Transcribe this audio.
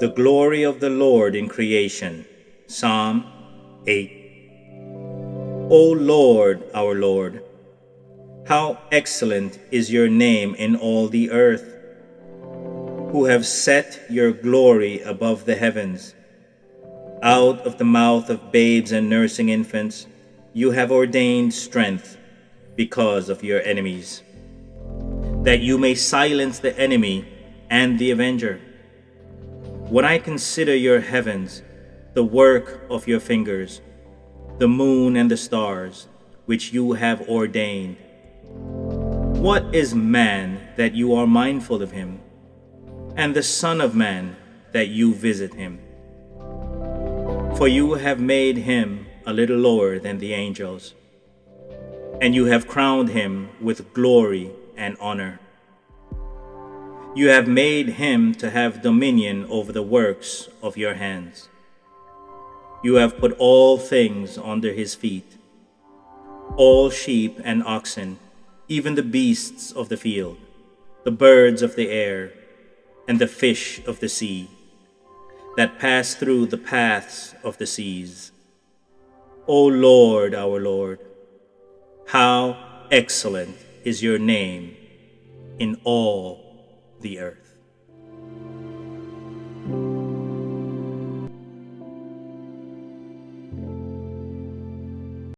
The glory of the Lord in creation. Psalm 8. O Lord, our Lord, how excellent is your name in all the earth, who have set your glory above the heavens. Out of the mouth of babes and nursing infants, you have ordained strength because of your enemies, that you may silence the enemy and the avenger. When I consider your heavens, the work of your fingers, the moon and the stars, which you have ordained. What is man that you are mindful of him, and the Son of Man that you visit him? For you have made him a little lower than the angels, and you have crowned him with glory and honor. You have made him to have dominion over the works of your hands. You have put all things under his feet, all sheep and oxen, even the beasts of the field, the birds of the air, and the fish of the sea, that pass through the paths of the seas. O Lord, our Lord, how excellent is your name in all the earth.